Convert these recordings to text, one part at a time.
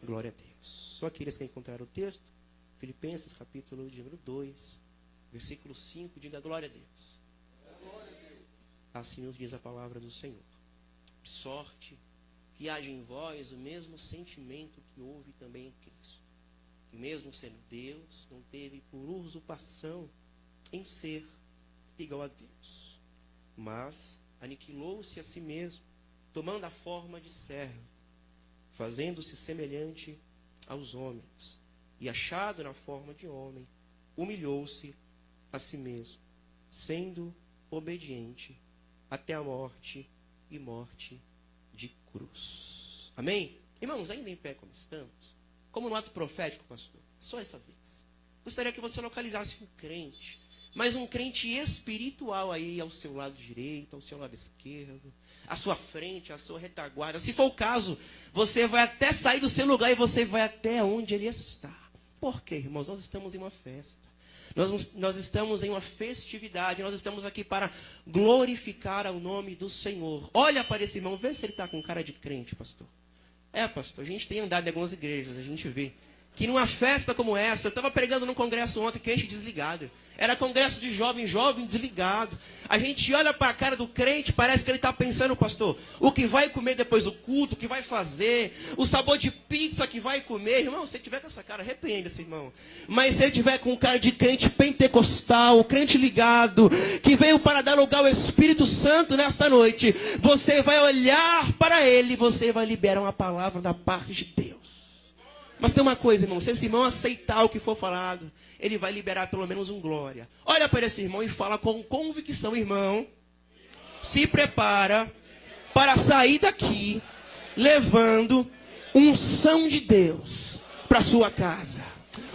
Glória a Deus. Só aqueles que encontraram o texto, Filipenses capítulo de número 2, versículo 5, diga glória a Deus. Assim nos diz a palavra do Senhor. De sorte que haja em vós o mesmo sentimento que houve também em Cristo, que mesmo sendo Deus, não teve por usurpação em ser igual a Deus, mas aniquilou-se a si mesmo, tomando a forma de servo, fazendo-se semelhante aos homens, e achado na forma de homem, humilhou-se a si mesmo, sendo obediente até a morte e morte de cruz. Amém? Irmãos, ainda em pé como estamos, como no ato profético, pastor, só essa vez. Gostaria que você localizasse um crente, mas um crente espiritual aí ao seu lado direito, ao seu lado esquerdo, à sua frente, à sua retaguarda. Se for o caso, você vai até sair do seu lugar e você vai até onde ele está. Por quê, irmãos? Nós estamos em uma festa. Nós estamos em uma festividade. Nós estamos aqui para glorificar ao nome do Senhor. Olha para esse irmão, vê se ele está com cara de crente, pastor. Pastor, a gente tem andado em algumas igrejas, a gente vê que numa festa como essa, eu estava pregando num congresso ontem, crente desligado. Era congresso de jovem desligado. A gente olha para a cara do crente, parece que ele está pensando, pastor, o que vai comer depois do culto, o que vai fazer, o sabor de pizza que vai comer. Irmão, se ele tiver com essa cara, arrependa esse irmão. Mas se ele tiver com cara de crente pentecostal, crente ligado, que veio para dar lugar ao Espírito Santo nesta noite, você vai olhar para ele, você vai liberar uma palavra da parte de Deus. Mas tem uma coisa, irmão, se esse irmão aceitar o que for falado, ele vai liberar pelo menos um glória. Olha para esse irmão e fala com convicção, irmão, se prepara para sair daqui levando unção de Deus para sua casa,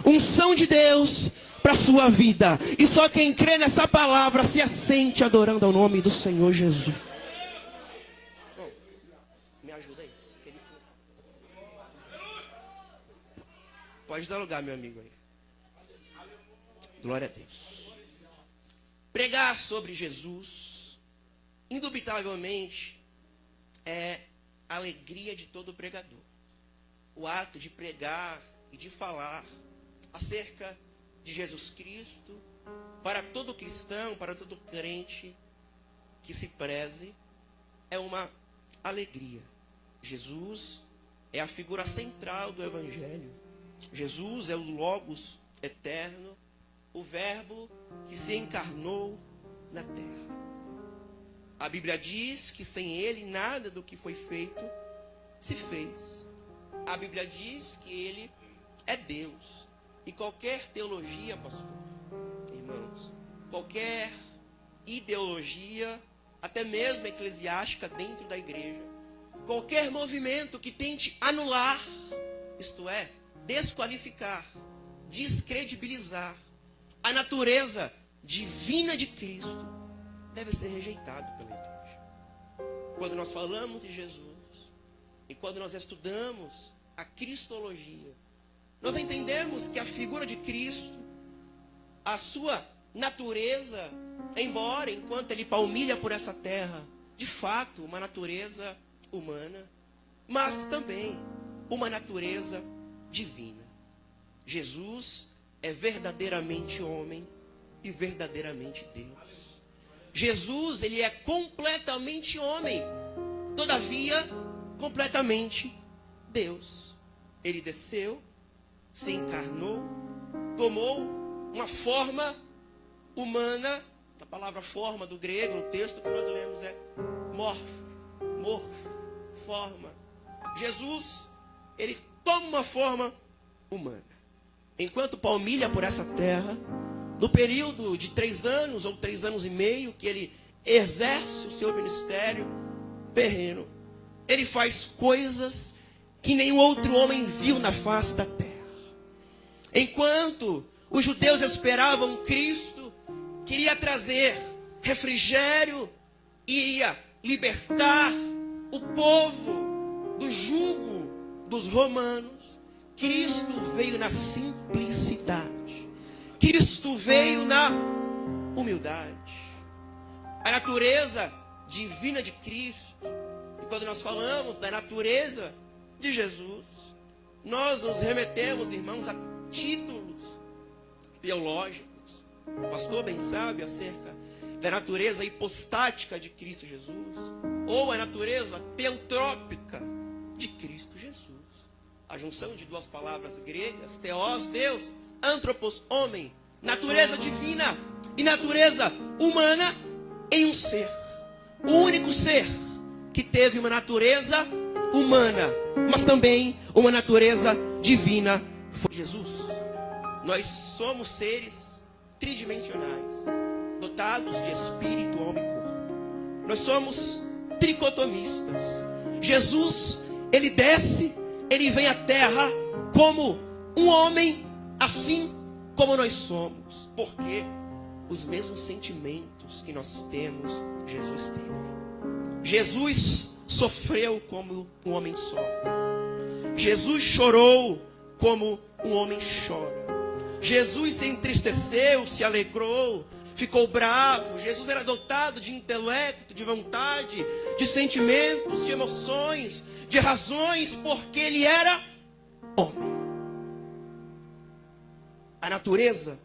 unção de Deus para sua vida. E só quem crê nessa palavra se assente adorando ao nome do Senhor Jesus. Bom, me ajuda aí. Pode dar lugar, meu amigo aí. Glória a Deus. Pregar sobre Jesus, indubitavelmente, é a alegria de todo pregador. O ato de pregar e de falar acerca de Jesus Cristo, para todo cristão, para todo crente que se preze, é uma alegria. Jesus é a figura central do Evangelho. Jesus é o Logos eterno, o Verbo que se encarnou na terra. A Bíblia diz que sem ele nada do que foi feito se fez. A Bíblia diz que ele é Deus. E qualquer teologia, pastor, irmãos, qualquer ideologia, até mesmo eclesiástica dentro da igreja, qualquer movimento que tente anular, isto é, desqualificar, descredibilizar a natureza divina de Cristo, deve ser rejeitado pela igreja. Quando nós falamos de Jesus e quando nós estudamos a cristologia, nós entendemos que a figura de Cristo, a sua natureza, embora enquanto ele palmilha por essa terra, de fato uma natureza humana, mas também uma natureza divina. Jesus é verdadeiramente homem e verdadeiramente Deus. Jesus, ele é completamente homem, todavia completamente Deus. Ele desceu, se encarnou, tomou uma forma humana. A palavra forma do grego, no texto que nós lemos, é forma. Jesus, ele toma uma forma humana. Enquanto palmilha por essa terra, no período de 3 anos ou 3 anos e meio que ele exerce o seu ministério terreno, ele faz coisas que nenhum outro homem viu na face da terra. Enquanto os judeus esperavam Cristo, que iria trazer refrigério, iria libertar o povo do jugo dos romanos, Cristo veio na simplicidade. Cristo veio na humildade. A natureza divina de Cristo. E quando nós falamos da natureza de Jesus, nós nos remetemos, irmãos, a títulos teológicos. O pastor bem sabe acerca da natureza hipostática de Cristo Jesus, ou a natureza teantrópica de Cristo Jesus. A junção de duas palavras gregas, theos, Deus, anthropos, homem, natureza divina e natureza humana em um ser. O único ser que teve uma natureza humana, mas também uma natureza divina, foi Jesus. Nós somos seres tridimensionais, dotados de espírito, alma e corpo. Nós somos tricotomistas. Jesus, ele desce, ele vem à terra como um homem, assim como nós somos. Porque os mesmos sentimentos que nós temos, Jesus teve. Jesus sofreu como um homem sofre. Jesus chorou como um homem chora. Jesus se entristeceu, se alegrou, ficou bravo. Jesus era dotado de intelecto, de vontade, de sentimentos, de emoções, de razões, porque ele era homem. A natureza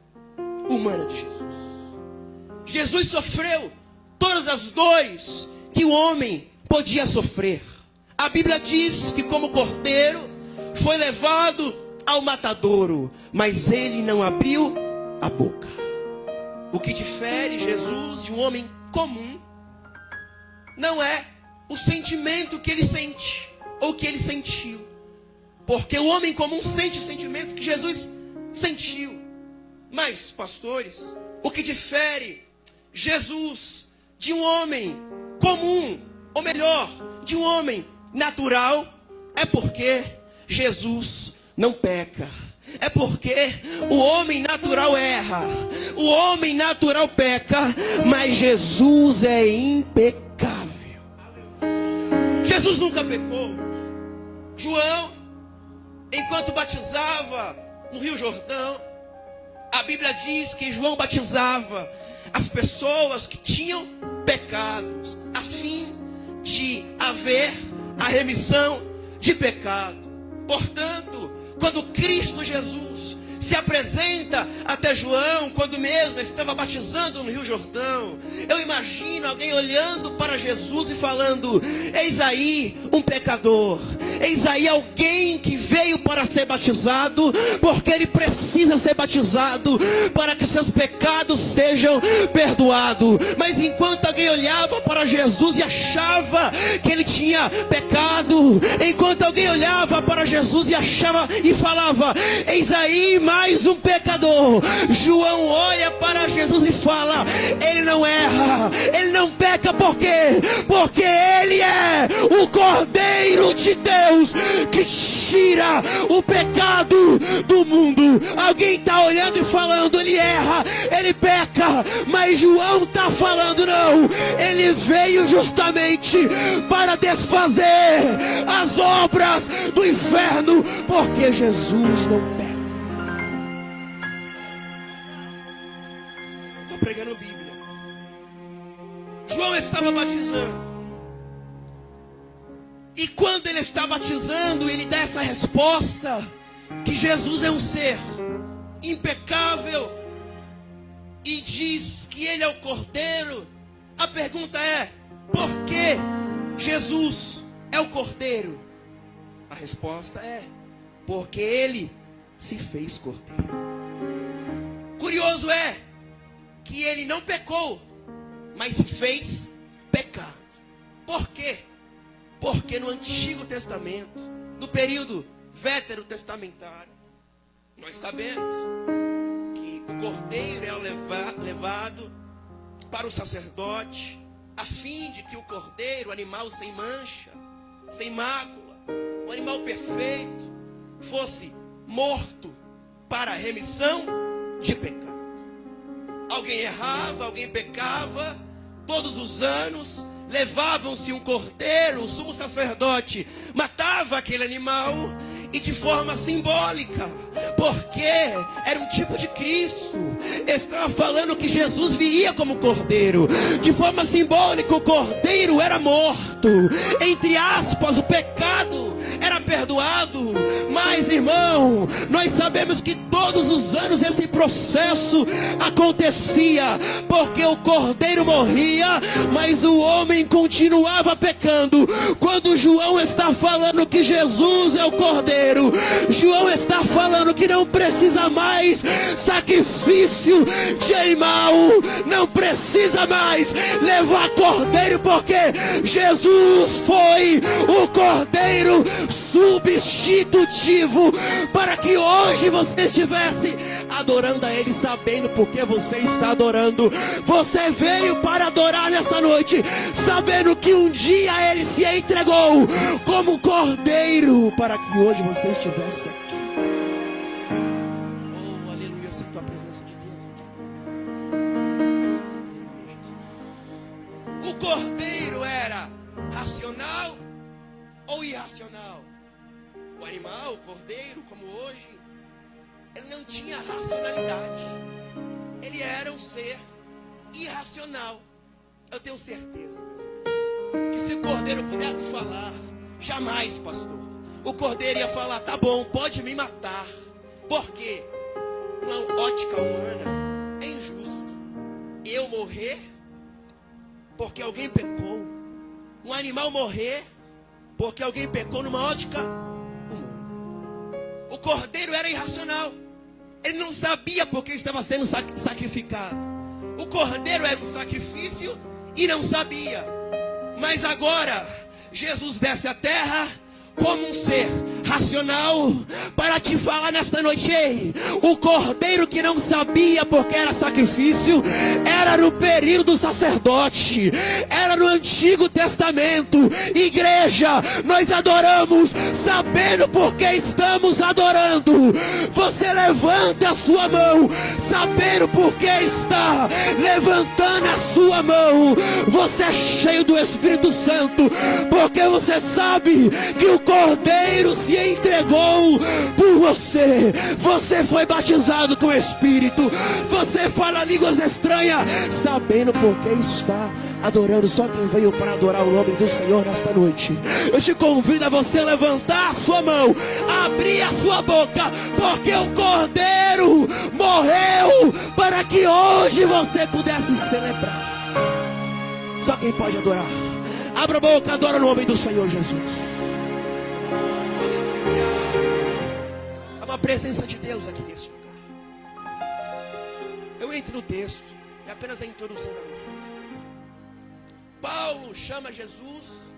humana de Jesus. Jesus sofreu todas as dores que o homem podia sofrer. A Bíblia diz que como cordeiro foi levado ao matadouro, mas ele não abriu a boca. O que difere Jesus de um homem comum não é o sentimento que ele sente ou que ele sentiu, porque o homem comum sente sentimentos que Jesus sentiu. Mas, pastores, o que difere Jesus de um homem comum, ou melhor, de um homem natural, é porque Jesus não peca. É porque o homem natural erra, o homem natural peca, mas Jesus é impecável. Jesus nunca pecou. João, enquanto batizava no Rio Jordão, a Bíblia diz que João batizava as pessoas que tinham pecados, a fim de haver a remissão de pecado. Portanto, quando Cristo Jesus se apresenta até João, quando mesmo estava batizando no Rio Jordão, eu imagino alguém olhando para Jesus e falando: eis aí um pecador, eis aí alguém que veio para ser batizado, porque ele precisa ser batizado para que seus pecados sejam perdoados. Mas enquanto alguém olhava para Jesus e achava que ele tinha pecado, enquanto alguém olhava para Jesus e achava e falava: eis aí mais um pecador, João olha para Jesus e fala: ele não erra, ele não peca. Por quê? Porque ele é o Cordeiro de Deus que tira o pecado do mundo. Alguém está olhando e falando: ele erra, ele peca. Mas João está falando: não, ele veio justamente para desfazer as obras do inferno, porque Jesus não peca. Estou pregando Bíblia. João estava batizando. E quando ele está batizando, ele dá essa resposta: que Jesus é um ser impecável, e diz que ele é o Cordeiro. A pergunta é: por que Jesus é o Cordeiro? A resposta é: porque ele se fez Cordeiro. Curioso é que ele não pecou, mas se fez pecado. Por quê? Porque no Antigo Testamento, no período veterotestamentário, nós sabemos que o cordeiro era levado para o sacerdote, a fim de que o cordeiro, animal sem mancha, sem mácula, o animal perfeito, fosse morto para a remissão de pecado. Alguém errava, alguém pecava, todos os anos levavam-se um cordeiro, o sumo sacerdote matava aquele animal, e de forma simbólica, porque era um tipo de Cristo, estava falando que Jesus viria como cordeiro. De forma simbólica, o cordeiro era morto, entre aspas, o pecado era perdoado. Mas irmão, nós sabemos que todos os anos esse processo acontecia, porque o cordeiro morria, mas o homem continuava pecando. Quando João está falando que Jesus é o cordeiro, João está falando que não precisa mais sacrifício de animal, não precisa mais levar cordeiro, porque Jesus foi o cordeiro substitutivo, para que hoje você estivesse adorando a Ele, sabendo porque você está adorando. Você veio para adorar nesta noite, sabendo que um dia Ele se entregou como cordeiro, para que hoje você estivesse aqui. Oh, aleluia, sinto a presença de Deus aqui. O cordeiro era racional ou irracional? O animal, o cordeiro, como hoje, ele não tinha racionalidade. Ele era um ser irracional. Eu tenho certeza que se o cordeiro pudesse falar, jamais, pastor, o cordeiro ia falar: tá bom, pode me matar. Por quê? Uma ótica humana é injusto eu morrer porque alguém pecou, um animal morrer porque alguém pecou, numa ótica humana. O cordeiro era irracional. Ele não sabia porque estava sendo sacrificado. O cordeiro era um sacrifício e não sabia. Mas agora Jesus desce à terra como um ser racional para te falar nesta noite: ei, o cordeiro que não sabia porque era sacrifício, era no período do sacerdote, era no Antigo Testamento. Igreja, nós adoramos sabendo porque estamos adorando. Você levanta a sua mão sabendo porque está levantando a sua mão. Você é cheio do Espírito Santo porque você sabe que o cordeiro se entregou por você. Você foi batizado com o Espírito. Você fala línguas estranhas sabendo porque está adorando. Só quem veio para adorar o nome do Senhor nesta noite. Eu te convido a você levantar a sua mão, abrir a sua boca, porque o cordeiro morreu para que hoje você pudesse celebrar. Só quem pode adorar. Abra a boca, adora o nome do Senhor Jesus. Há uma presença de Deus aqui nesse lugar. Eu entro no texto, é apenas a introdução da mensagem. Paulo chama Jesus,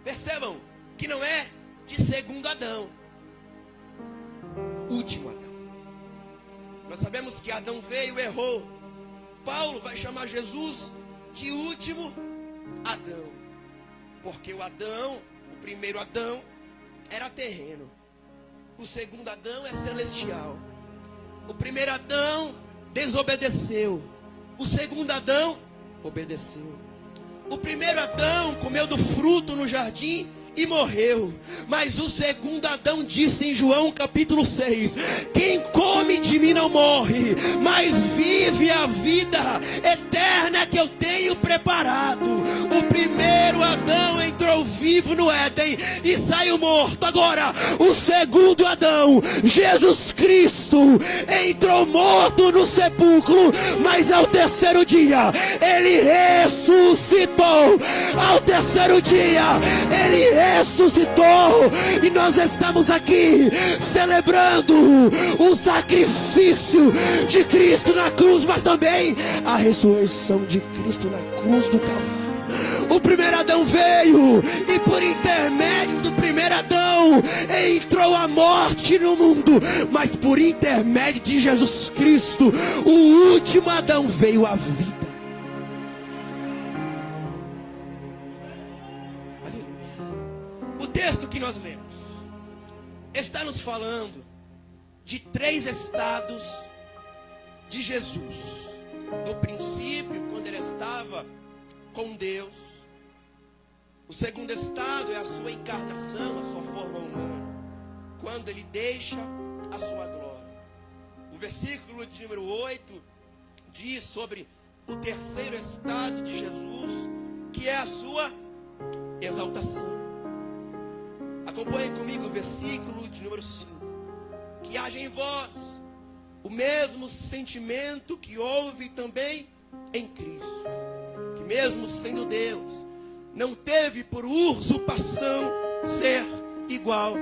percebam que não é de segundo Adão, último Adão. Nós sabemos que Adão veio e errou. Paulo vai chamar Jesus de último Adão, porque o Adão, o primeiro Adão, era terreno. O segundo Adão é celestial. O primeiro Adão desobedeceu. O segundo Adão obedeceu. O primeiro Adão comeu do fruto no jardim e morreu. Mas o segundo Adão disse em João capítulo 6: quem come de mim não morre, mas vive a vida eterna que eu tenho preparado. O primeiro Adão entrou vivo no Éden e saiu morto. Agora o segundo Adão, Jesus Cristo, entrou morto no sepulcro, mas ao terceiro dia ele ressuscitou. Ao terceiro dia ele ressuscitou, e nós estamos aqui celebrando o sacrifício de Cristo na cruz, mas também a ressurreição de Cristo na cruz do Calvário. O primeiro Adão veio, e por intermédio do primeiro Adão entrou a morte no mundo, mas por intermédio de Jesus Cristo, o último Adão, veio a vida. O texto que nós lemos está nos falando de 3 estados de Jesus. No princípio, quando ele estava com Deus. O segundo estado é a sua encarnação, a sua forma humana, quando ele deixa a sua glória. O versículo de número 8 diz sobre o terceiro estado de Jesus, que é a sua exaltação. Acompanhe comigo o versículo de número 5. que haja em vós o mesmo sentimento que houve também em Cristo, que mesmo sendo Deus, não teve por usurpação ser igual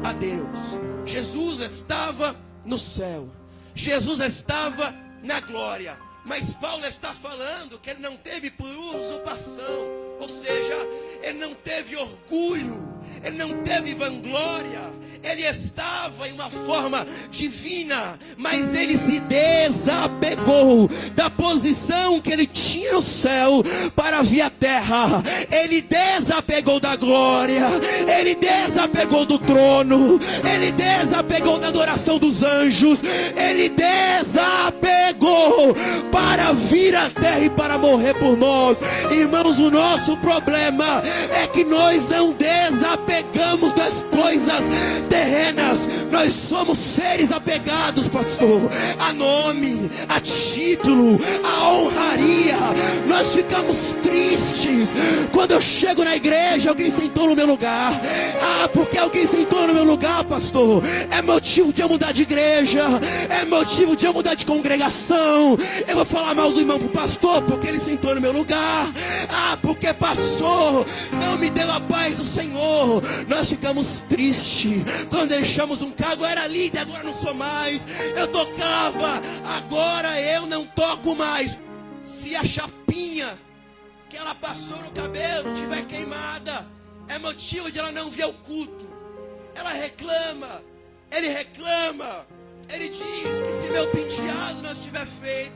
a Deus. Jesus estava no céu, Jesus estava na glória, mas Paulo está falando que ele não teve por usurpação, ou seja, ele não teve orgulho, ele não teve vanglória, ele estava em uma forma divina, mas ele se desapegou da posição que ele tinha no céu para vir à terra. Ele desapegou da glória, ele desapegou do trono, ele desapegou da adoração dos anjos, ele desapegou para vir à terra e para morrer por nós. Irmãos, o nosso problema é que nós não desapegamos das coisas terrenas. Nós somos seres apegados, pastor, a nome, a título, a honraria. Nós ficamos tristes quando eu chego na igreja, alguém sentou no meu lugar. Porque alguém sentou no meu lugar, pastor, é motivo de eu mudar de igreja, é motivo de eu mudar de congregação. Eu vou falar mal do irmão pro pastor porque ele sentou no meu lugar. Porque passou, não me deu a paz do Senhor. Nós ficamos tristes quando deixamos um cargo. Eu era líder, agora não sou mais. Eu tocava, agora eu não toco mais. Se a chapinha que ela passou no cabelo tiver queimada, é motivo de ela não vir ao culto. Ela reclama, ele reclama. Ele diz que se meu penteado não estiver feito,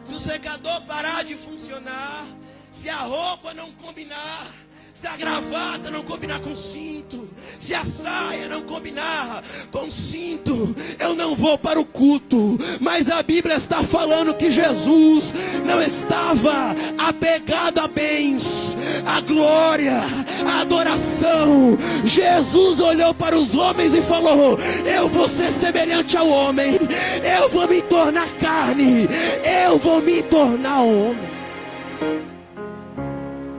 se o secador parar de funcionar, se a roupa não combinar, se a gravata não combinar com o cinto, se a saia não combinar com o cinto, eu não vou para o culto. Mas a Bíblia está falando que Jesus não estava apegado a bens, a glória, a adoração. Jesus olhou para os homens e falou: eu vou ser semelhante ao homem, eu vou me tornar carne, eu vou me tornar homem.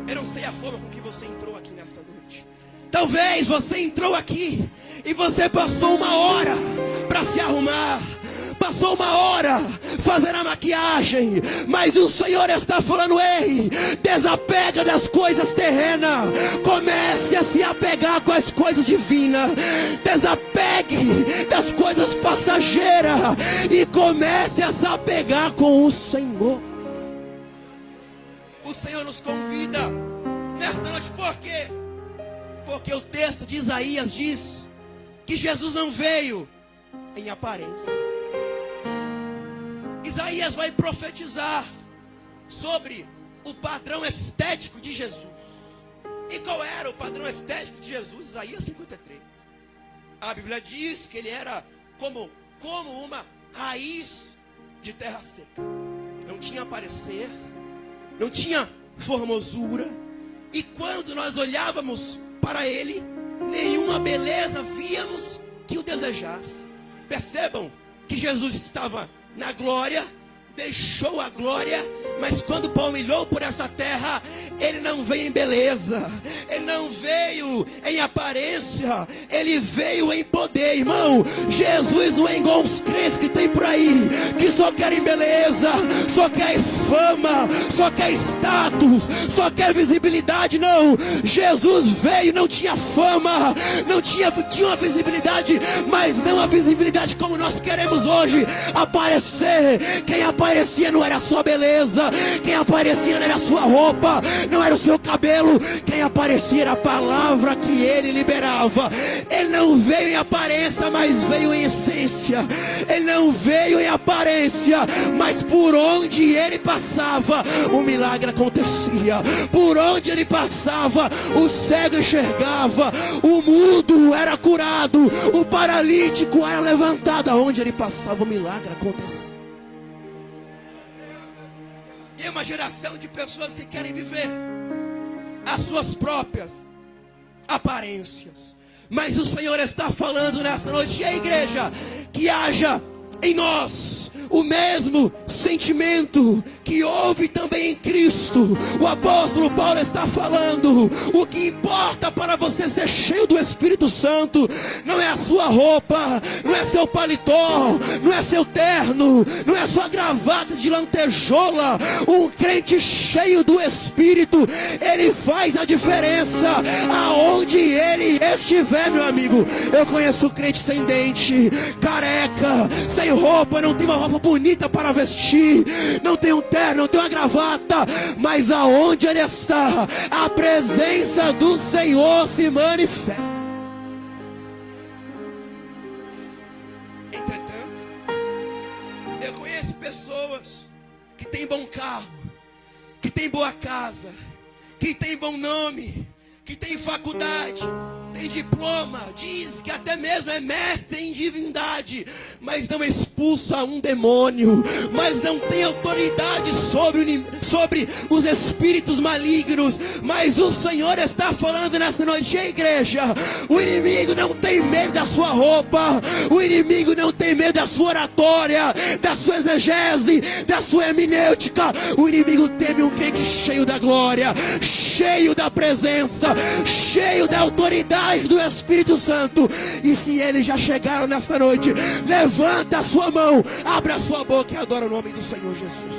Eu não sei a forma com que você entrou aqui nesta noite. Talvez você entrou aqui e você passou uma hora para se arrumar, passou uma hora fazendo a maquiagem, mas o Senhor está falando: ei, desapega das coisas terrenas, comece a se apegar com as coisas divinas. Desapegue das coisas passageiras e comece a se apegar com o Senhor. O Senhor nos convida nesta noite, por quê? Porque o texto de Isaías diz que Jesus não veio em aparência. Isaías vai profetizar sobre o padrão estético de Jesus. E qual era o padrão estético de Jesus? Isaías 53. A Bíblia diz que ele era como uma raiz de terra seca. Não tinha parecer, não tinha formosura, e quando nós olhávamos para ele, nenhuma beleza víamos que o desejasse. Percebam que Jesus estava na glória, deixou a glória, mas quando palmilhou por essa terra, ele não veio em beleza, ele não veio em aparência, ele veio em poder. Irmão, Jesus não é igual uns crentes que tem por aí, que só querem beleza, só quer fama, só quer status, só quer visibilidade. Não, Jesus veio, não tinha fama, tinha uma visibilidade, mas não a visibilidade como nós queremos hoje, aparecer. Quem aparecia não era a sua beleza, quem aparecia não era a sua roupa, não era o seu cabelo, quem aparecia era a palavra que ele liberava. Ele não veio em aparência, mas veio em essência. Ele não veio em aparência, mas por onde ele passava, o milagre acontecia. Por onde ele passava, o cego enxergava, o mudo era curado, o paralítico era levantado. Aonde ele passava, o milagre acontecia. E uma geração de pessoas que querem viver as suas próprias aparências. Mas o Senhor está falando nessa noite, a igreja, que haja em nós o mesmo sentimento que houve também em Cristo. O apóstolo Paulo está falando: o que importa para você ser cheio do Espírito Santo não é a sua roupa, não é seu paletó, não é seu terno, não é sua gravata de lantejola. Um crente cheio do Espírito, ele faz a diferença aonde ele estiver, meu amigo. Eu conheço crente sem dente, careca, sem roupa, não tem uma roupa bonita para vestir, não tem um terno, não tem uma gravata, mas aonde ele está, a presença do Senhor se manifesta. Entretanto, eu conheço pessoas que têm bom carro, que têm boa casa, que têm bom nome, que têm faculdade, tem diploma, diz que até mesmo é mestre em divindade, mas não expulsa um demônio, mas não tem autoridade sobre os espíritos malignos. Mas o Senhor está falando nessa noite, igreja: o inimigo não tem medo da sua roupa, o inimigo não tem medo da sua oratória, da sua exegese, da sua hermenêutica. O inimigo teme um crente cheio da glória, cheio da presença, cheio da autoridade do Espírito Santo. E se eles já chegaram nesta noite, levanta a sua mão, abre a sua boca e adora o nome do Senhor Jesus.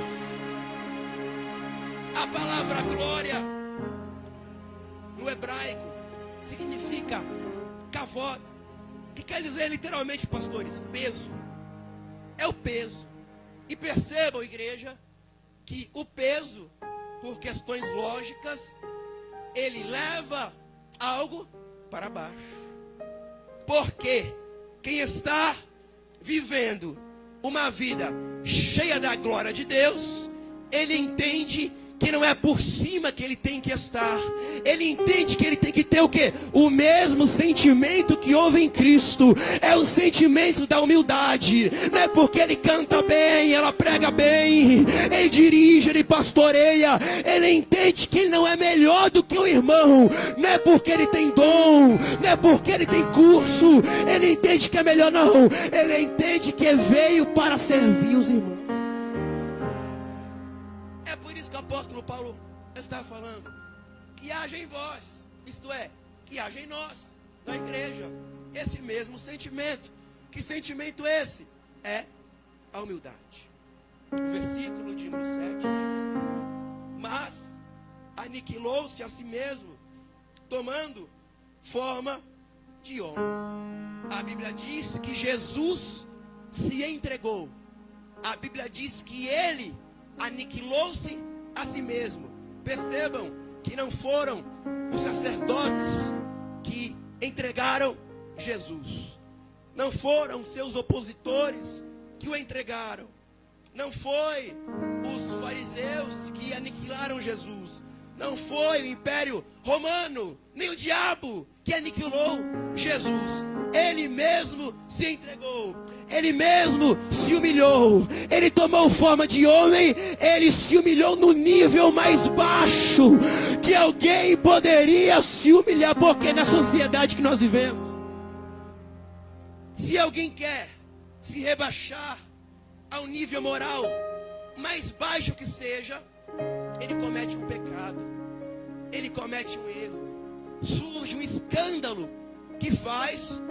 A palavra glória no hebraico significa kavod, que quer dizer literalmente, pastores, peso. É o peso. E percebam, igreja, que o peso, por questões lógicas, ele leva algo para baixo. Porque quem está vivendo uma vida cheia da glória de Deus, ele entende que não é por cima que ele tem que estar. Ele entende que ele tem que ter o quê? O mesmo sentimento que houve em Cristo. É o sentimento da humildade. Não é porque ele canta bem, ela prega bem, ele dirige, ele pastoreia. Ele entende que ele não é melhor do que o irmão. Não é porque ele tem dom, não é porque ele tem curso. Ele entende que é melhor, não. Ele entende que veio para servir os irmãos. É por isso que o apóstolo Paulo está falando: que haja em vós, isto é, que haja em nós, na igreja, esse mesmo sentimento. Que sentimento esse? É a humildade. O versículo de número 7 diz: mas aniquilou-se a si mesmo, tomando forma de homem. A Bíblia diz que Jesus se entregou. A Bíblia diz que ele aniquilou-se a si mesmo. Percebam que não foram os sacerdotes que entregaram Jesus, não foram seus opositores que o entregaram, não foi os fariseus que aniquilaram Jesus, não foi o Império Romano, nem o diabo que aniquilou Jesus. Ele mesmo se entregou, ele mesmo se humilhou, ele tomou forma de homem, ele se humilhou no nível mais baixo que alguém poderia se humilhar. Porque na sociedade que nós vivemos, se alguém quer se rebaixar ao nível moral mais baixo que seja, ele comete um pecado, ele comete um erro, surge um escândalo que faz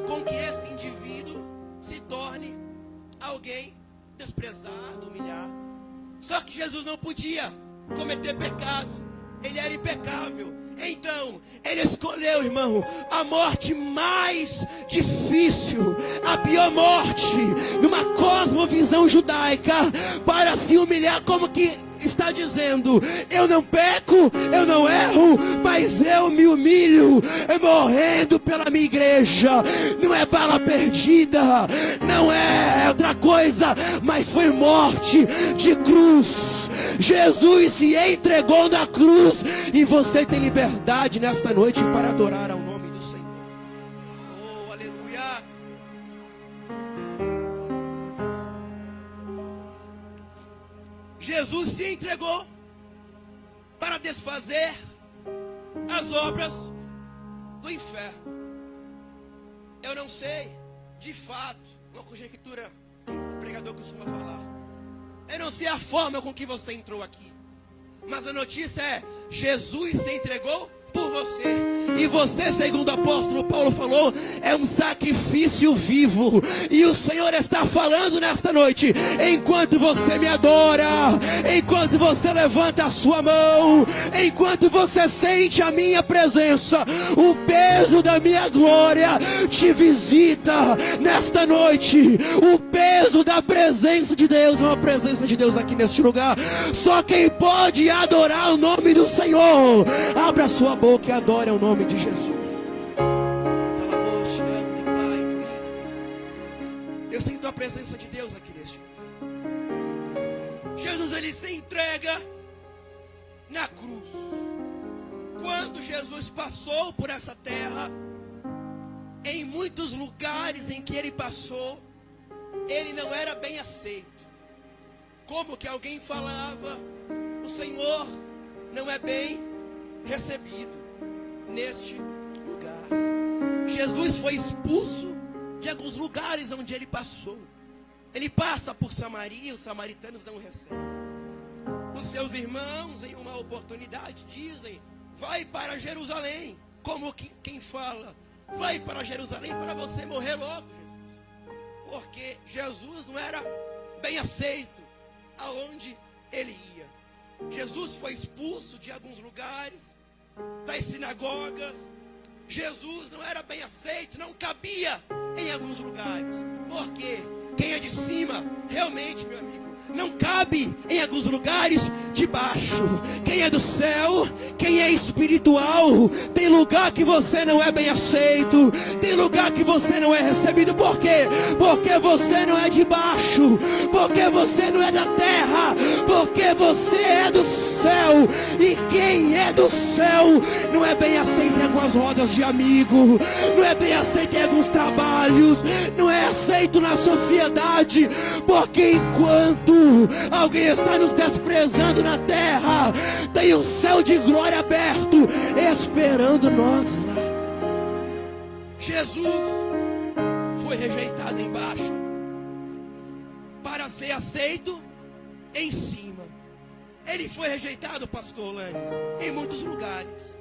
com que esse indivíduo se torne alguém desprezado, humilhado. Só que Jesus não podia cometer pecado, ele era impecável. Então, ele escolheu, irmão, a morte mais difícil, a pior morte, numa cosmovisão judaica, para se humilhar, como que está dizendo: eu não peco, eu não erro, mas eu me humilho, morrendo pela minha igreja. Não é bala perdida, não é outra coisa, mas foi morte de cruz. Jesus se entregou na cruz, e você tem liberdade nesta noite para adorar ao nome do Senhor. Oh, aleluia. Jesus se entregou para desfazer as obras do inferno. Eu não sei, de fato, uma conjectura pregador costuma falar. Eu não sei a forma com que você entrou aqui, mas a notícia é: Jesus se entregou por você. E você, segundo o apóstolo Paulo falou, é um sacrifício vivo. E o Senhor está falando nesta noite: enquanto você me adora, enquanto você levanta a sua mão, enquanto você sente a minha presença, o peso da minha glória te visita nesta noite. O peso da presença de Deus, uma presença de Deus aqui neste lugar. Só quem pode adorar o nome do Senhor, abra sua boca e adore o nome de Jesus. Eu sinto a presença de Deus aqui neste lugar. Jesus, ele se entrega na cruz. Quando Jesus passou por essa terra, em muitos lugares em que ele passou, ele não era bem aceito. Como que alguém falava: o Senhor não é bem recebido neste lugar. Jesus foi expulso de alguns lugares onde ele passou. Ele passa por Samaria, os samaritanos não recebem. Os seus irmãos, em uma oportunidade, dizem: vai para Jerusalém. Como quem fala: vai para Jerusalém para você morrer logo, Jesus. Porque Jesus não era bem aceito aonde ele ia. Jesus foi expulso de alguns lugares, das sinagogas. Jesus não era bem aceito, não cabia em alguns lugares. Por quê? Quem é de cima, realmente, meu amigo, não cabe em alguns lugares de baixo. Quem é do céu, quem é espiritual, tem lugar que você não é bem aceito, tem lugar que você não é recebido. Por quê? Porque você não é de baixo, porque você não é da terra, porque você é do céu. E quem é do céu não é bem aceito em algumas rodas de amigo, não é bem aceito em alguns trabalhos, não é aceito na sociedade. Porque enquanto alguém está nos desprezando na terra, tem o céu de glória aberto esperando nós lá. Jesus foi rejeitado embaixo para ser aceito em cima. Ele foi rejeitado, pastor Lanes, em muitos lugares.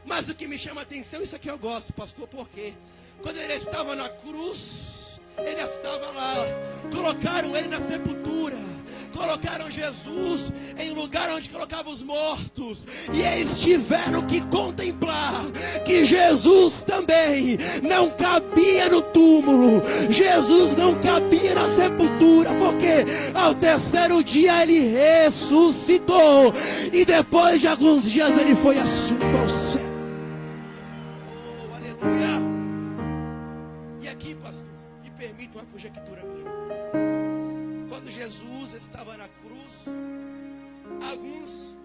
Mas o que me chama a atenção, isso aqui eu gosto, pastor, porque quando ele estava na cruz, ele estava lá, colocaram ele na sepultura, colocaram Jesus em um lugar onde colocavam os mortos, e eles tiveram que contemplar que Jesus também não cabia no túmulo, Jesus não cabia na sepultura, porque ao terceiro dia ele ressuscitou, e depois de alguns dias ele foi assunto ao céu. Oh, aleluia! E aqui, pastor, me permita uma conjectura minha. Quando Jesus estava na cruz, alguns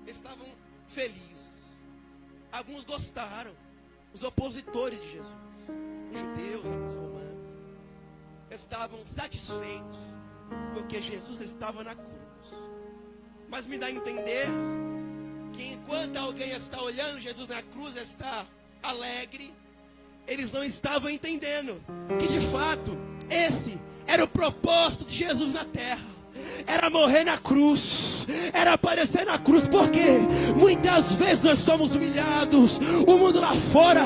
estavam felizes, alguns gostaram, os opositores de Jesus, os judeus, alguns romanos, estavam satisfeitos, porque Jesus estava na cruz. Mas me dá a entender que enquanto alguém está olhando Jesus na cruz, está alegre, eles não estavam entendendo que de fato esse era o propósito de Jesus na terra. Era morrer na cruz, era aparecer na cruz, porque muitas vezes nós somos humilhados, o mundo lá fora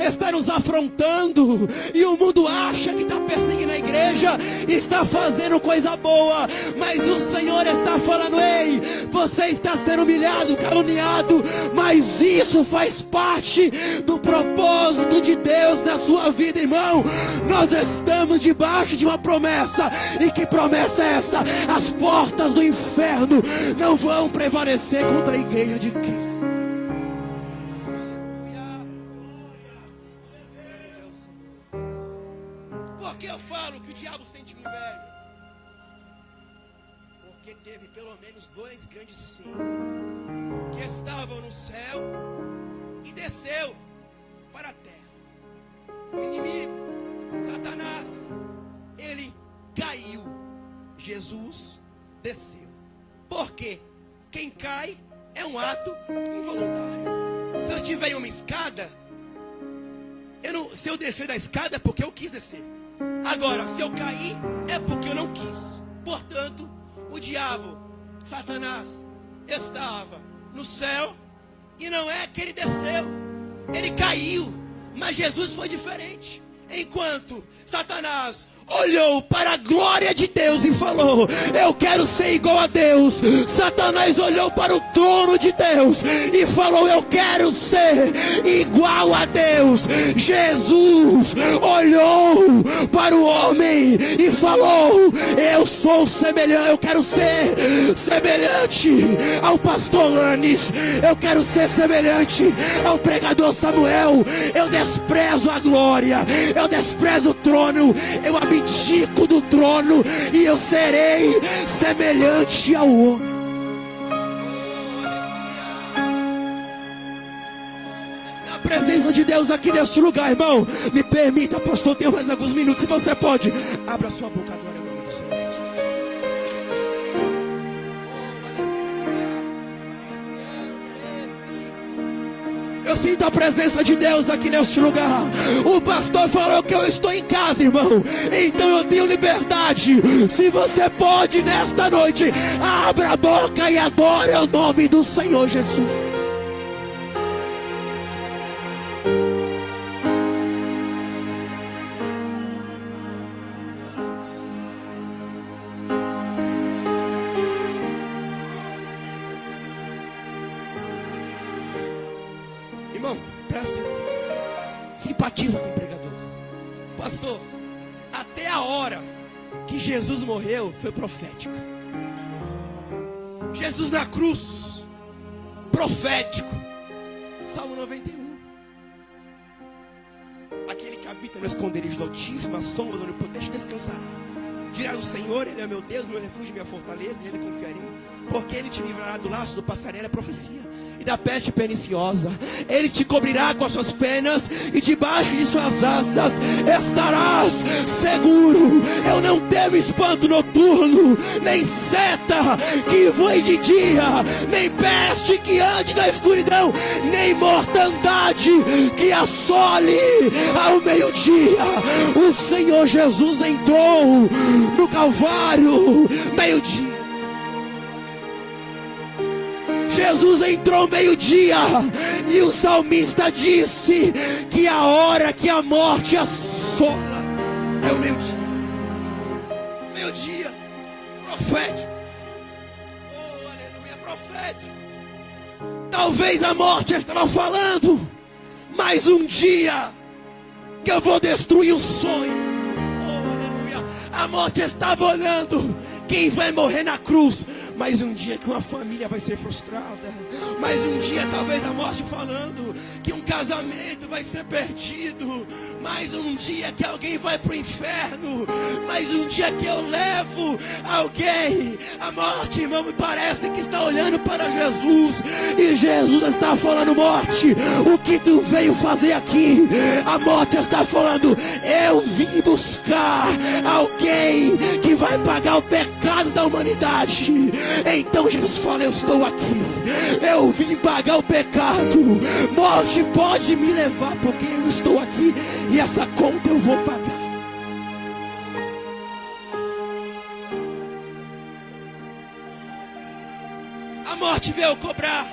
está nos afrontando, e o mundo acha que está perseguindo a igreja, está fazendo coisa boa, mas o Senhor está falando: ei, você está sendo humilhado, caluniado, mas isso faz parte do propósito de Deus na sua vida, irmão. Nós estamos debaixo de uma promessa, e que promessa é essa? As portas do inferno não vão prevalecer contra a igreja de Cristo. Por que eu falo que o diabo sente inveja? Porque teve pelo menos 2 grandes seres que estavam no céu e desceu para a terra. O inimigo, Satanás, ele caiu. Jesus desceu. Por quê? Quem cai é um ato involuntário. Se eu estiver em uma escada, se eu descer da escada é porque eu quis descer. Agora, se eu cair, é porque eu não quis. Portanto, o diabo, Satanás, estava no céu, e não é que ele desceu, ele caiu, mas Jesus foi diferente. Enquanto Satanás olhou para a glória de Deus e falou: eu quero ser igual a Deus, Satanás olhou para o trono de Deus e falou: eu quero ser igual a Deus. Jesus olhou para o homem e falou: eu sou semelhante, eu quero ser semelhante ao pastor Lanes, eu quero ser semelhante ao pregador Samuel. Eu desprezo a glória, eu desprezo o trono, eu abdico do trono e eu serei semelhante ao homem. Na presença de Deus aqui neste lugar, irmão, me permita, pastor, tenho mais alguns minutos, se você pode, abra sua boca, adora o nome do Senhor Jesus. Eu sinto a presença de Deus aqui neste lugar. O pastor falou que eu estou em casa, irmão, então eu tenho liberdade. Se você pode nesta noite, abra a boca e adore o nome do Senhor Jesus. Irmão, presta atenção. Simpatiza com o pregador. Pastor, até a hora que Jesus morreu foi profética. Jesus na cruz, profético. Salmo 91. Aquele que habita no esconderijo do Altíssimo, a sombra do Onipotente descansará. Dirá o Senhor: ele é meu Deus, meu refúgio, minha fortaleza, e ele confiará em mim. Porque ele te livrará do laço do passarinho, é profecia, e da peste perniciosa. Ele te cobrirá com as suas penas, e debaixo de suas asas estarás seguro. Eu não temo espanto noturno, nem seta que voe de dia, nem peste que ande na escuridão, nem mortandade que assole ao meio-dia. O Senhor Jesus entrou no Calvário, meio-dia. Jesus entrou meio-dia, e o salmista disse que a hora que a morte assola é o meio-dia. Meio-dia, profético. Oh, aleluia, profético. Talvez a morte estava falando: mais um dia que eu vou destruir o sonho. Oh, aleluia. A morte estava olhando quem vai morrer na cruz. Mais um dia que uma família vai ser frustrada. Mais um dia talvez a morte falando que um casamento vai ser perdido. Mais um dia que alguém vai para o inferno. Mais um dia que eu levo alguém. A morte, irmão, me parece que está olhando para Jesus, e Jesus está falando: morte, o que tu veio fazer aqui? A morte está falando: eu vim buscar alguém que vai pagar o pecado da humanidade. Então Jesus fala: eu estou aqui, eu vim pagar o pecado. Morte pode me levar, porque eu estou aqui, e essa conta eu vou pagar. A morte veio cobrar,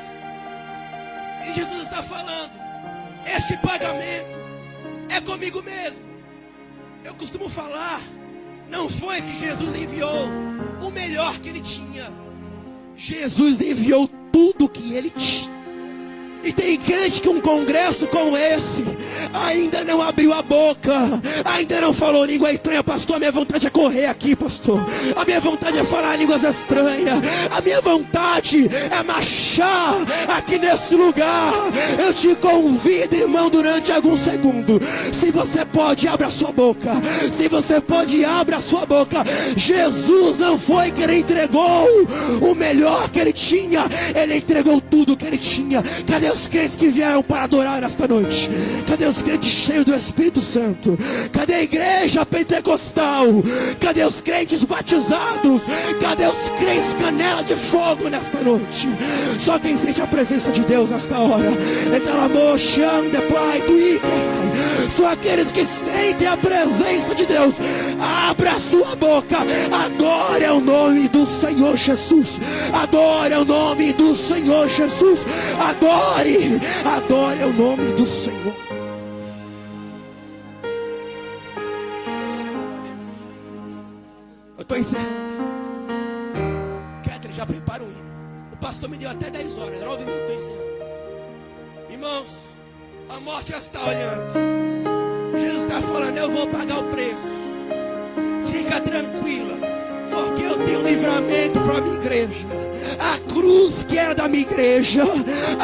e Jesus está falando: este pagamento é comigo mesmo. Eu costumo falar, não foi que Jesus enviou o melhor que ele tinha, Jesus enviou tudo que ele tinha. E tem crente que um congresso como esse ainda não abriu a boca, ainda não falou língua estranha. Pastor, a minha vontade é correr aqui, pastor. A minha vontade é falar línguas estranhas. A minha vontade é marchar aqui nesse lugar. Eu te convido, irmão, durante alguns segundos. Se você pode, abra a sua boca. Se você pode, abra a sua boca. Jesus não foi que ele entregou o melhor que ele tinha, ele entregou tudo que ele tinha. Cadê os crentes que vieram para adorar nesta noite? Cadê os crentes cheios do Espírito Santo? Cadê a igreja pentecostal? Cadê os crentes batizados? Cadê os crentes canela de fogo nesta noite? Só quem sente a presença de Deus nesta hora. São aqueles que sentem a presença de Deus. Abra a sua boca, adore o nome do Senhor Jesus. Adore o nome do Senhor Jesus. Adore o nome do Senhor. Eu estou encerrando. Catherine, já prepara o hino. O pastor me deu até 10 horas. 9 minutos, estou encerrando. Irmãos, a morte já está olhando. Jesus está falando, eu vou pagar o preço. Fica tranquila, porque eu tenho livramento para a minha igreja. A cruz que era da minha igreja,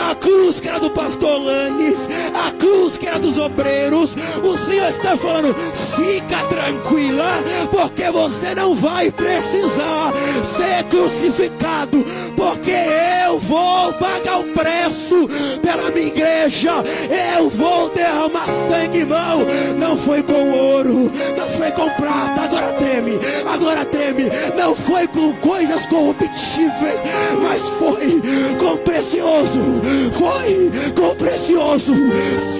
a cruz que era do pastor Lanes, a cruz que era dos obreiros, o Senhor está falando, fica tranquila, porque você não vai precisar ser crucificado, porque eu vou pagar o preço pela minha igreja, eu vou derramar sangue, irmão. Não foi com ouro, não foi com prata, agora treme, não foi com coisas corruptíveis, mas foi com precioso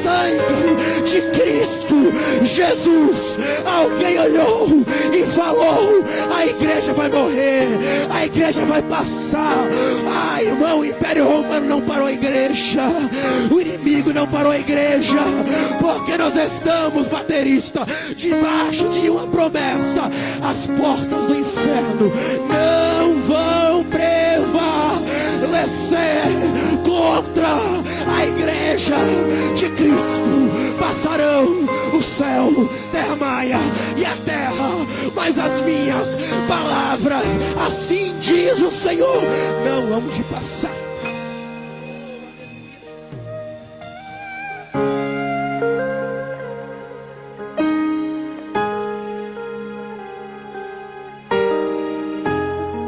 sangue de Cristo Jesus. Alguém olhou e falou, a igreja vai morrer, a igreja vai passar. Irmão, o Império Romano não parou a igreja, o inimigo não parou a igreja, porque nós estamos, baterista, debaixo de uma promessa. As portas do inferno não vão prevalecer contra a igreja de Cristo. Passarão o céu, terra e a terra, mas as minhas palavras, assim diz o Senhor, não hão de passar.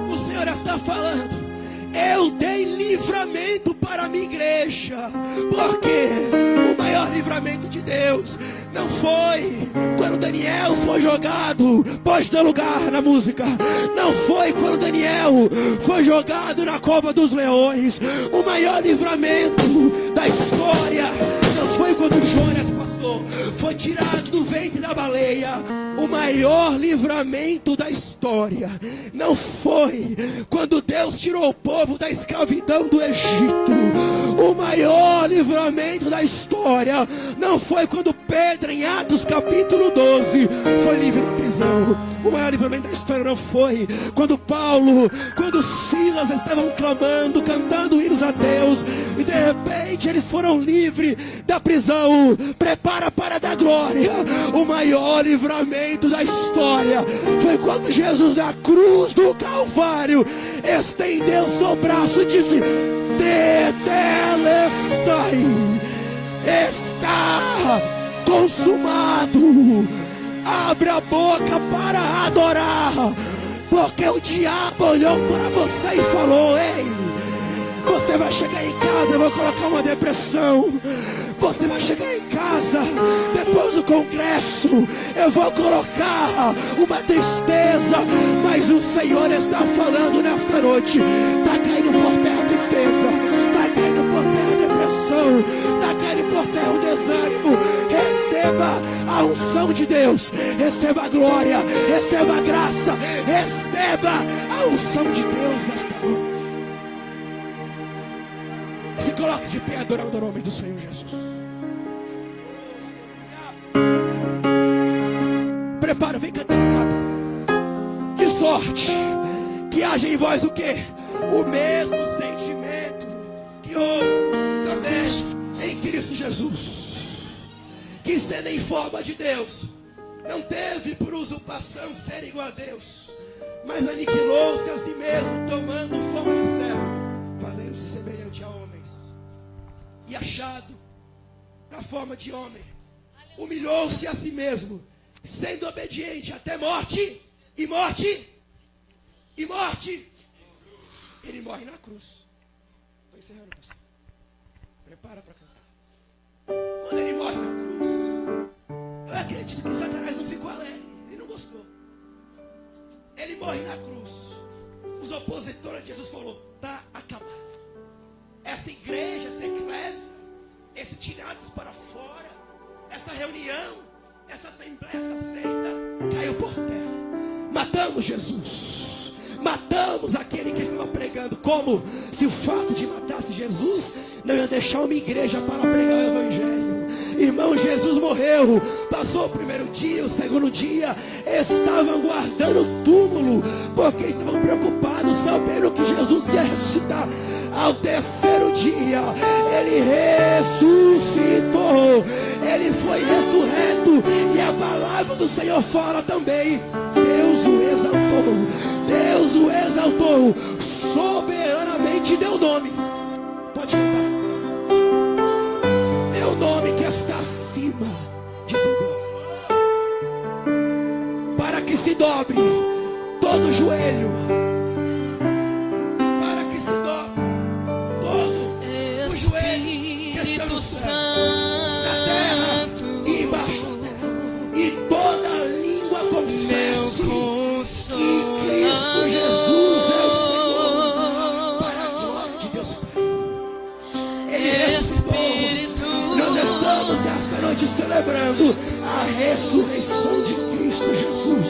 O Senhor está falando, eu dei livramento para a minha igreja, porque o maior livramento de Deus não foi quando Daniel foi jogado, pode dar lugar na música, não foi quando Daniel foi jogado na cova dos leões. O maior livramento da história não foi quando Jonas, pastor, foi tirado do ventre da baleia. O maior livramento da história não foi quando Deus tirou o povo da escravidão do Egito. O maior livramento da história não foi quando Pedro, em Atos capítulo 12, foi livre da prisão. O maior livramento da história não foi quando Paulo, quando Silas estavam clamando, cantando hinos a Deus, e de repente eles foram livres da prisão. Prepara para dar glória. O maior livramento da história foi quando Jesus, na cruz do Calvário, estendeu seu braço e disse: Tetelestai, está consumado. Abre a boca para adorar, porque o diabo olhou para você e falou: ei, você vai chegar em casa, eu vou colocar uma depressão. Você vai chegar em casa, depois do congresso, eu vou colocar uma tristeza. Mas o Senhor está falando nesta noite: está caindo por terra a tristeza, está caindo por terra a depressão, está caindo por terra o desânimo. Receba a unção de Deus, receba a glória, receba a graça, receba a unção de Deus nesta noite. Se coloque de pé adorando o nome do Senhor Jesus. Prepara, vem cantar rápido. De sorte que haja em vós o quê? O mesmo sentimento que houve também em Cristo Jesus, que sendo em forma de Deus, não teve por usurpação ser igual a Deus, mas aniquilou-se a si mesmo, tomando forma de servo, fazendo-se semelhante a homens, e achado na forma de homem, humilhou-se a si mesmo, sendo obediente até morte, e morte, ele morre na cruz. Estou encerrando, pastor. Prepara para cantar. Quando ele morre na cruz, eu acredito que Satanás não ficou alegre. Ele não gostou. Ele morre na cruz. Os opositores de Jesus falaram: está acabado. Essa igreja, essa eclésia, esse tirados para fora, essa reunião, essa assembleia, essa seita, caiu por terra. Matamos Jesus. Matamos aquele que estava pregando. Como se o fato de matasse Jesus não ia deixar uma igreja para pregar o evangelho. Irmão, Jesus morreu. Passou o primeiro dia, o segundo dia. Estavam guardando o túmulo, porque estavam preocupados, sabendo que Jesus ia ressuscitar. Ao terceiro dia, ele ressuscitou. Ele foi ressurreto. E a palavra do Senhor fala também: Deus o exaltou. Deus o exaltou. Soberanamente deu nome. Pode cantar. Deu nome que está acima de tudo. Para que se dobre todo joelho. Para que se dobre todo o joelho que está no céu, na terra e embaixo da terra. E toda língua confesse que Cristo Jesus é o Senhor, para a glória de Deus Pai. Ele ressuscitou. Nós estamos esta noite celebrando a ressurreição de Cristo Jesus.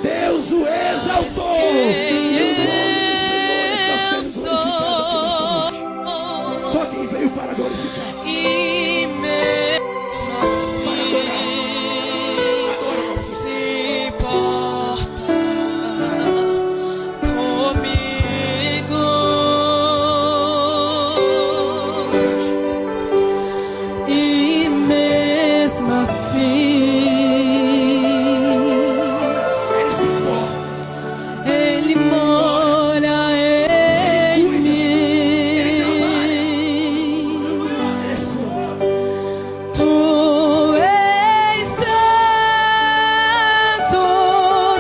Deus o exaltou. E o nome do Senhor está sendo glorificado aqui nesta noite. Só quem veio para glorificar. E mesmo assim se porta comigo. E mesmo assim Ele se importa. Ele mora em mim. Ele é santo. Tu és santo.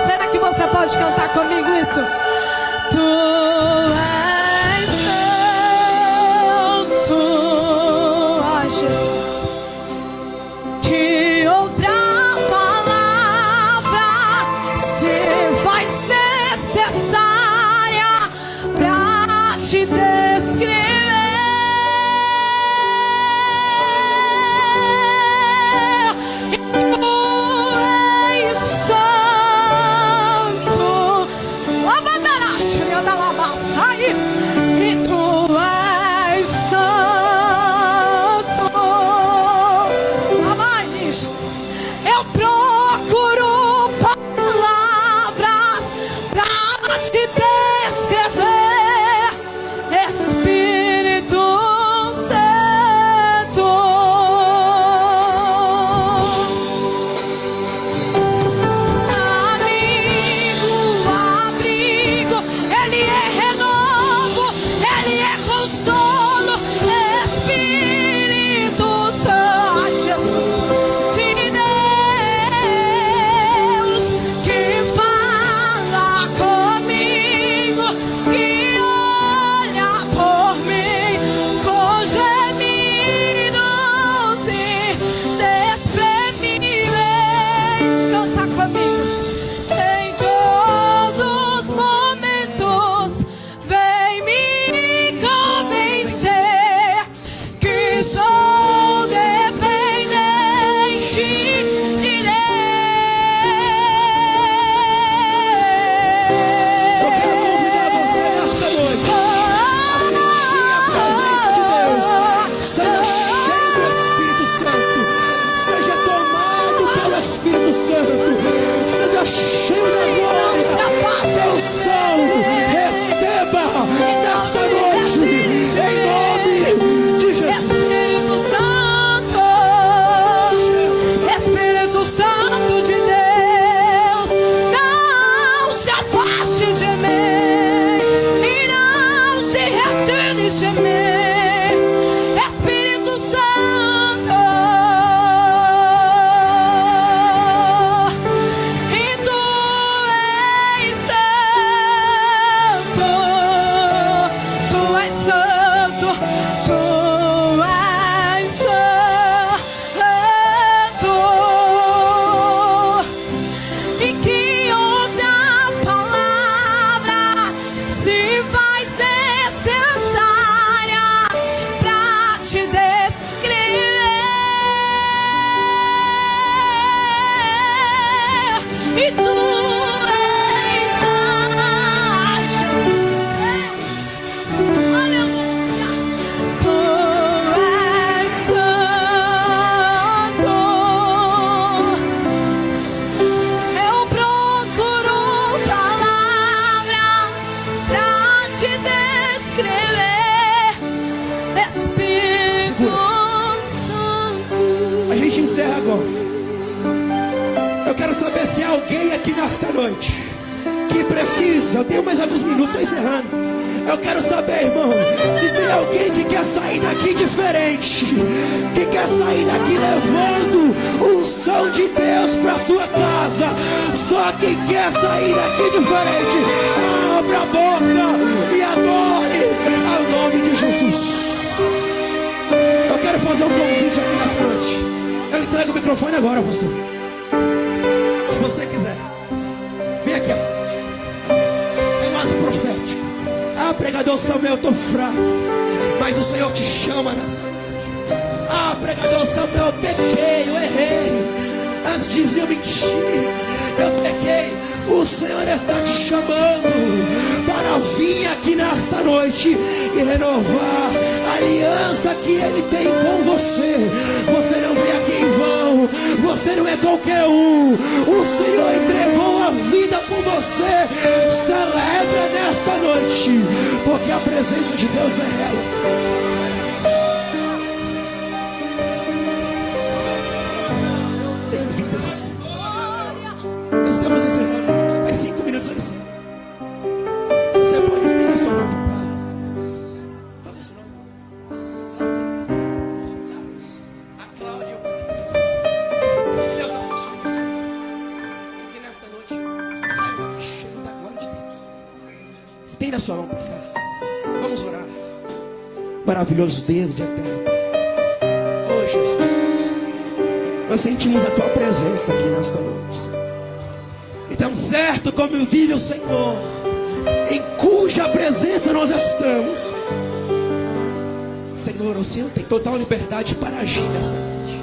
Será que você pode cantar comigo isso? Tu és santo. Ai, Jesus. Que outra palavra se faz necessária pra te descrever? Tu és santo, noite que precisa, eu tenho mais alguns minutos, estou encerrando. Eu quero saber, irmão, se tem alguém que quer sair daqui diferente, que quer sair daqui levando unção de Deus para sua casa. Só quem quer sair daqui diferente, abra a boca e adore ao nome de Jesus. Eu quero fazer um convite aqui nesta noite. Eu entrego o microfone agora, pastor. Se você quiser, vem aqui à frente. É um ato profético. Ah, pregador Samuel, eu estou fraco, mas o Senhor te chama nessa noite. Ah, pregador Samuel, eu pequei, eu errei. Antes de vir eu mentir, eu pequei. O Senhor está te chamando para vir aqui nesta noite e renovar a aliança que Ele tem com você. Você não vem aqui em vão, você não é qualquer um. O Senhor entregou a vida por você. Celebra nesta noite, porque a presença de Deus é real. Estamos encerrando. Mais 5 minutos assim. Você pode vir na sua mão para cá. Qual é o seu nome? A Cláudia e o Carlos. Deus abençoe vocês. E que nessa noite saibam que cheios da glória de Deus. Estenda a sua mão para cá. Vamos orar. Maravilhoso Deus e eterno. Oh Jesus, nós sentimos a tua presença aqui nesta noite. E tão certo como vive o Senhor, em cuja presença nós estamos, Senhor, o Senhor tem total liberdade para agir nesta noite.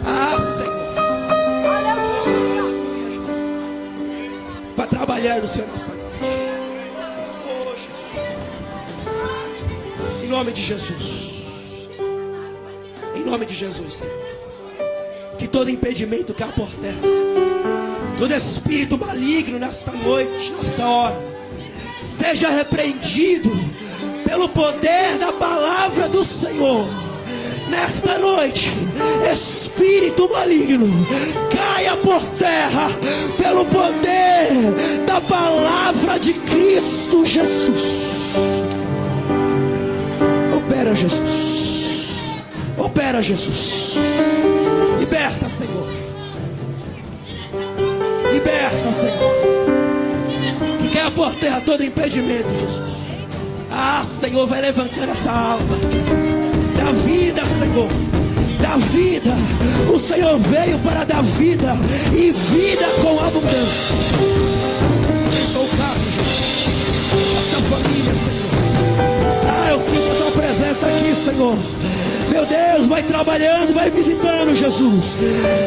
Ah, Senhor, aleluia. Vá trabalhar no Senhor nesta noite. Oh, Jesus. Em nome de Jesus. Em nome de Jesus, Senhor. Que todo impedimento caia por terra, Senhor. Todo espírito maligno nesta noite, nesta hora, seja repreendido pelo poder da palavra do Senhor. Nesta noite, espírito maligno, caia por terra pelo poder da palavra de Cristo Jesus. Opera, Jesus. Opera, Jesus. Liberta, Senhor. Liberta, Senhor. Que caia por terra todo impedimento, Jesus. Ah, Senhor, vai levantando essa alma. Dá vida, Senhor. Dá vida. O Senhor veio para dar vida e vida com abundância. Abençoa o carro, Jesus. Esta família, Senhor. Ah, eu sinto a tua presença aqui, Senhor. Meu Deus, vai trabalhando, vai visitando, Jesus.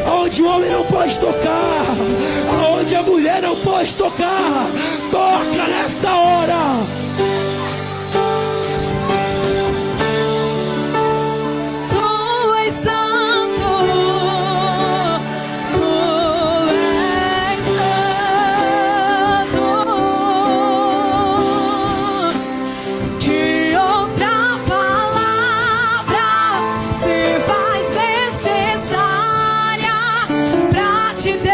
Aonde o homem não pode tocar, aonde a mulher não pode tocar, toca nesta hora. Tu és santo, tu és santo. De outra palavra se faz necessária pra te descrever.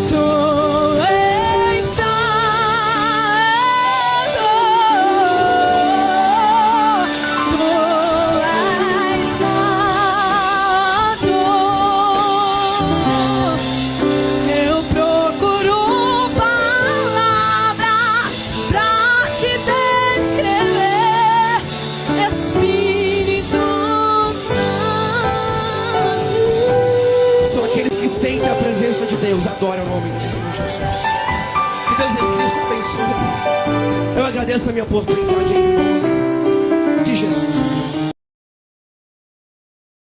Tu és santo, eu procuro palavras pra te descrever, Espírito Santo. São aqueles que sentem a presença de Deus, adoram o nome do Senhor Jesus. Que Deus em Cristo abençoe. Eu agradeço a minha oportunidade em nome de Jesus.